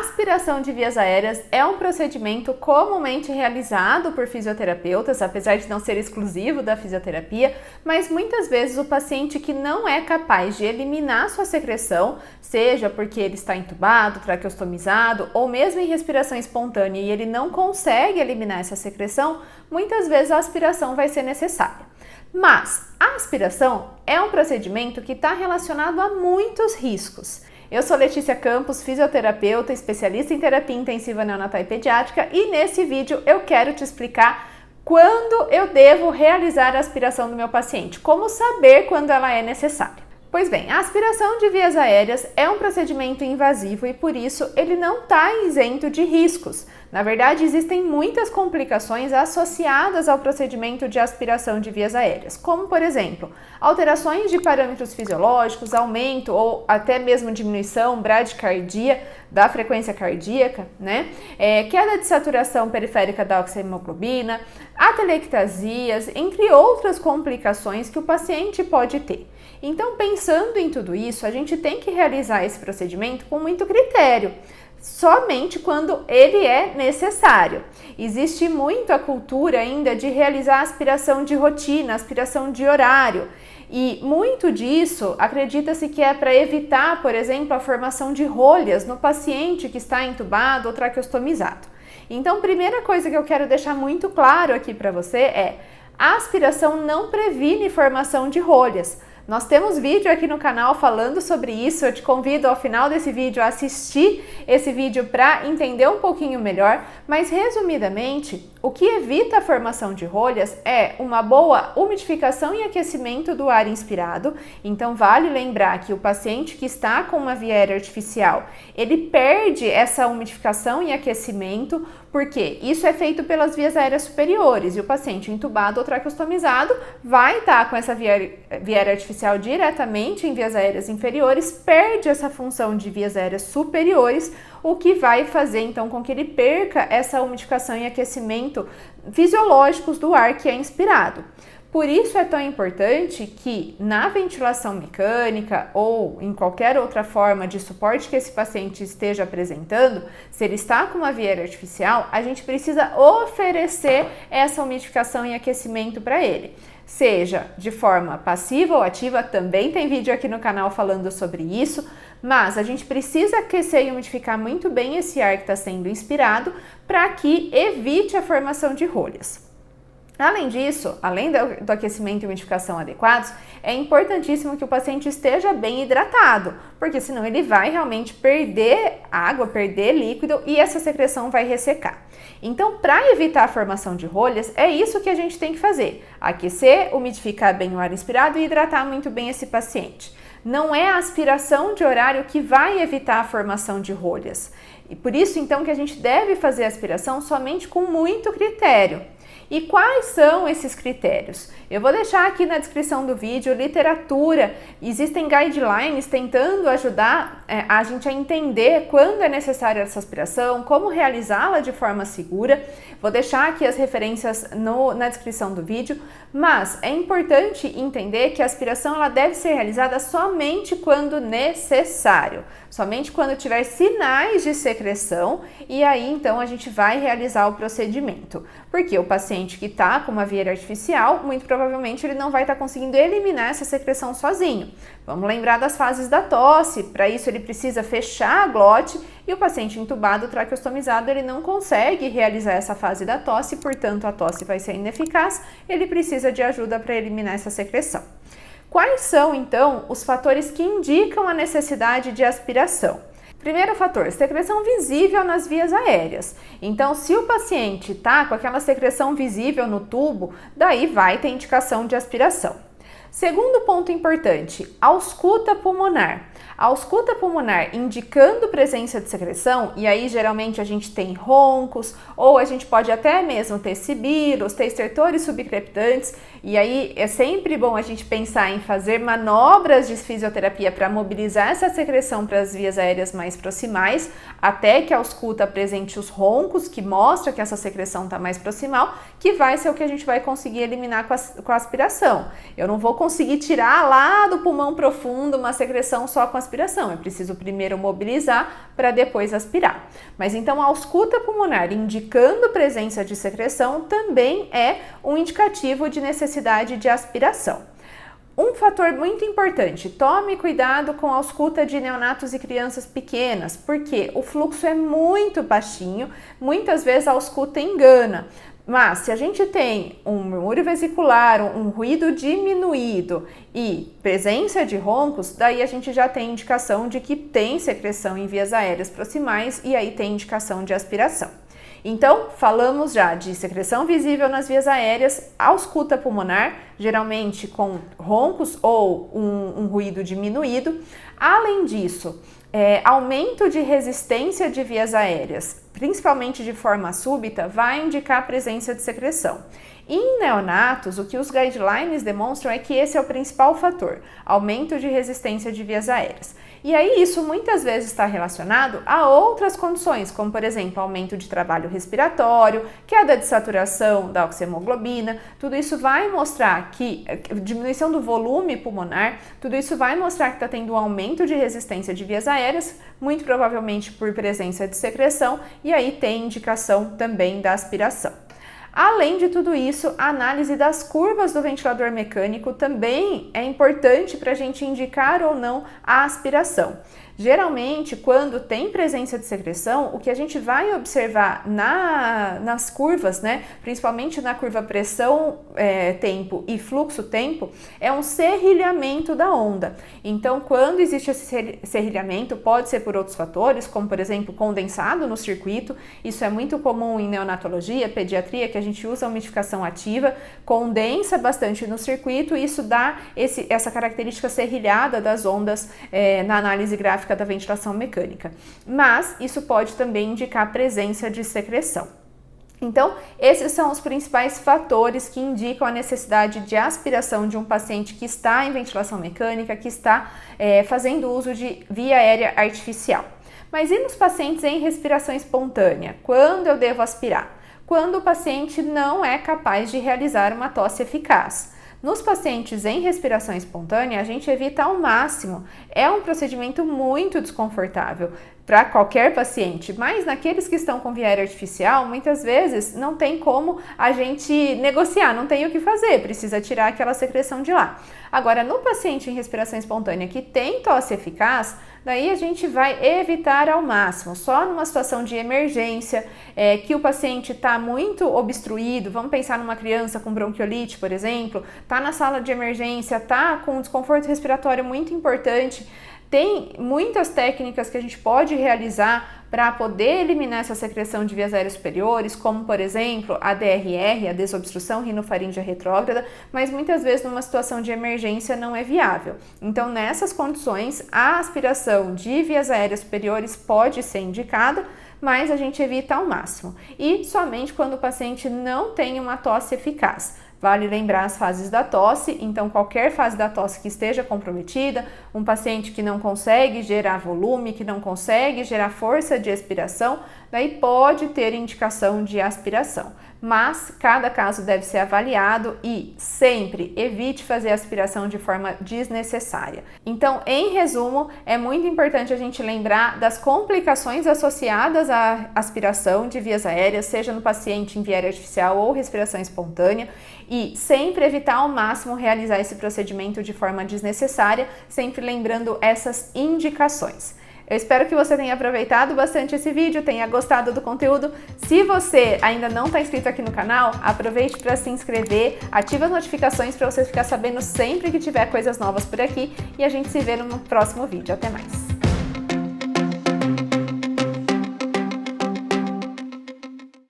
aspiração de vias aéreas é um procedimento comumente realizado por fisioterapeutas, apesar de não ser exclusivo da fisioterapia, mas muitas vezes o paciente que não é capaz de eliminar sua secreção, seja porque ele está entubado, traqueostomizado ou mesmo em respiração espontânea e ele não consegue eliminar essa secreção, muitas vezes a aspiração vai ser necessária. Mas a aspiração é um procedimento que está relacionado a muitos riscos. Eu sou Letícia Campos, fisioterapeuta, especialista em terapia intensiva neonatal e pediátrica, e nesse vídeo eu quero te explicar quando eu devo realizar a aspiração do meu paciente, como saber quando ela é necessária. Pois bem, a aspiração de vias aéreas é um procedimento invasivo e por isso ele não está isento de riscos. Na verdade, existem muitas complicações associadas ao procedimento de aspiração de vias aéreas, como, por exemplo, alterações de parâmetros fisiológicos, aumento ou até mesmo diminuição, bradicardia da frequência cardíaca, queda de saturação periférica da oxihemoglobina, atelectasias, entre outras complicações que o paciente pode ter. Então, pensando em tudo isso, a gente tem que realizar esse procedimento com muito critério, somente quando ele é necessário. Existe muito a cultura ainda de realizar aspiração de rotina, aspiração de horário, e muito disso acredita-se que é para evitar, por exemplo, a formação de rolhas no paciente que está entubado ou traqueostomizado. Então, primeira coisa que eu quero deixar muito claro aqui para você é: a aspiração não previne formação de rolhas. Nós temos vídeo aqui no canal falando sobre isso, eu te convido ao final desse vídeo a assistir esse vídeo para entender um pouquinho melhor, mas resumidamente, o que evita a formação de rolhas é uma boa umidificação e aquecimento do ar inspirado. Então vale lembrar que o paciente que está com uma via aérea artificial, ele perde essa umidificação e aquecimento, porque isso é feito pelas vias aéreas superiores e o paciente entubado ou traqueostomizado vai estar com essa via aérea artificial diretamente em vias aéreas inferiores, perde essa função de vias aéreas superiores, o que vai fazer então com que ele perca essa umidificação e aquecimento fisiológicos do ar que é inspirado. Por isso é tão importante que na ventilação mecânica ou em qualquer outra forma de suporte que esse paciente esteja apresentando, se ele está com uma via aérea artificial, a gente precisa oferecer essa umidificação e aquecimento para ele. Seja de forma passiva ou ativa, também tem vídeo aqui no canal falando sobre isso, mas a gente precisa aquecer e umidificar muito bem esse ar que está sendo inspirado para que evite a formação de rolhas. Além disso, além do aquecimento e umidificação adequados, é importantíssimo que o paciente esteja bem hidratado, porque senão ele vai realmente perder água, perder líquido e essa secreção vai ressecar. Então, para evitar a formação de rolhas, é isso que a gente tem que fazer: aquecer, umidificar bem o ar inspirado e hidratar muito bem esse paciente. Não é a aspiração de horário que vai evitar a formação de rolhas. E por isso, então, que a gente deve fazer a aspiração somente com muito critério. E quais são esses critérios? Eu vou deixar aqui na descrição do vídeo literatura, existem guidelines tentando ajudar a gente a entender quando é necessária essa aspiração, como realizá-la de forma segura. Vou deixar aqui as referências na descrição do vídeo, mas é importante entender que a aspiração ela deve ser realizada somente quando necessário, somente quando tiver sinais de secreção, e aí então a gente vai realizar o procedimento, porque o paciente que está com uma via aérea artificial, muito provavelmente ele não vai estar conseguindo eliminar essa secreção sozinho. Vamos lembrar das fases da tosse, para isso ele precisa fechar a glote e o paciente entubado, traqueostomizado, ele não consegue realizar essa fase da tosse, portanto a tosse vai ser ineficaz, ele precisa de ajuda para eliminar essa secreção. Quais são então os fatores que indicam a necessidade de aspiração? Primeiro fator, secreção visível nas vias aéreas. Então, se o paciente está com aquela secreção visível no tubo, daí vai ter indicação de aspiração. Segundo ponto importante, ausculta pulmonar. A ausculta pulmonar indicando presença de secreção, e aí geralmente a gente tem roncos, ou a gente pode até mesmo ter sibilos, ter estertores subcrepitantes, e aí é sempre bom a gente pensar em fazer manobras de fisioterapia para mobilizar essa secreção para as vias aéreas mais proximais, até que a ausculta apresente os roncos, que mostra que essa secreção está mais proximal, que vai ser o que a gente vai conseguir eliminar com a aspiração. Eu não vou conseguir tirar lá do pulmão profundo uma secreção só só com aspiração, é preciso primeiro mobilizar para depois aspirar. Mas então a ausculta pulmonar indicando presença de secreção também é um indicativo de necessidade de aspiração. Um fator muito importante, tome cuidado com a ausculta de neonatos e crianças pequenas, porque o fluxo é muito baixinho, muitas vezes a ausculta engana. Mas se a gente tem um murmúrio vesicular, um ruído diminuído e presença de roncos, daí a gente já tem indicação de que tem secreção em vias aéreas proximais e aí tem indicação de aspiração. Então, falamos já de secreção visível nas vias aéreas, ausculta pulmonar, geralmente com roncos ou um ruído diminuído. Além disso, aumento de resistência de vias aéreas, principalmente de forma súbita, vai indicar a presença de secreção. Em neonatos, o que os guidelines demonstram é que esse é o principal fator, aumento de resistência de vias aéreas. E aí isso muitas vezes está relacionado a outras condições, como por exemplo, aumento de trabalho respiratório, queda de saturação da oxihemoglobina, tudo isso vai mostrar que, diminuição do volume pulmonar, tudo isso vai mostrar que está tendo um aumento de resistência de vias aéreas, muito provavelmente por presença de secreção, e aí tem indicação também da aspiração. Além de tudo isso, a análise das curvas do ventilador mecânico também é importante para a gente indicar ou não a aspiração. Geralmente, quando tem presença de secreção, o que a gente vai observar nas curvas, né, principalmente na curva pressão-tempo e fluxo-tempo, é um serrilhamento da onda. Então, quando existe esse serrilhamento, pode ser por outros fatores, como por exemplo, condensado no circuito. Isso é muito comum em neonatologia, pediatria, que a gente usa a umidificação ativa, condensa bastante no circuito e isso dá essa característica serrilhada das ondas na análise gráfica da ventilação mecânica, mas isso pode também indicar a presença de secreção. Então, esses são os principais fatores que indicam a necessidade de aspiração de um paciente que está em ventilação mecânica, que está fazendo uso de via aérea artificial. Mas e nos pacientes em respiração espontânea? Quando eu devo aspirar? Quando o paciente não é capaz de realizar uma tosse eficaz. Nos pacientes em respiração espontânea, a gente evita ao máximo. É um procedimento muito desconfortável para qualquer paciente, mas naqueles que estão com via aérea artificial, muitas vezes não tem como a gente negociar, não tem o que fazer, precisa tirar aquela secreção de lá. Agora, no paciente em respiração espontânea que tem tosse eficaz, daí a gente vai evitar ao máximo, só numa situação de emergência, que o paciente está muito obstruído, vamos pensar numa criança com bronquiolite, por exemplo, está na sala de emergência, está com um desconforto respiratório muito importante. Tem muitas técnicas que a gente pode realizar para poder eliminar essa secreção de vias aéreas superiores, como por exemplo a DRR, a desobstrução rinofaríngea retrógrada, mas muitas vezes numa situação de emergência não é viável. Então nessas condições a aspiração de vias aéreas superiores pode ser indicada, mas a gente evita ao máximo. E somente quando o paciente não tem uma tosse eficaz. Vale lembrar as fases da tosse, então qualquer fase da tosse que esteja comprometida, um paciente que não consegue gerar volume, que não consegue gerar força de expiração, daí pode ter indicação de aspiração. Mas cada caso deve ser avaliado e sempre evite fazer aspiração de forma desnecessária. Então, em resumo, é muito importante a gente lembrar das complicações associadas à aspiração de vias aéreas, seja no paciente em via aérea artificial ou respiração espontânea, e sempre evitar ao máximo realizar esse procedimento de forma desnecessária, sempre lembrando essas indicações. Eu espero que você tenha aproveitado bastante esse vídeo, tenha gostado do conteúdo. Se você ainda não está inscrito aqui no canal, aproveite para se inscrever, ative as notificações para você ficar sabendo sempre que tiver coisas novas por aqui e a gente se vê no próximo vídeo. Até mais!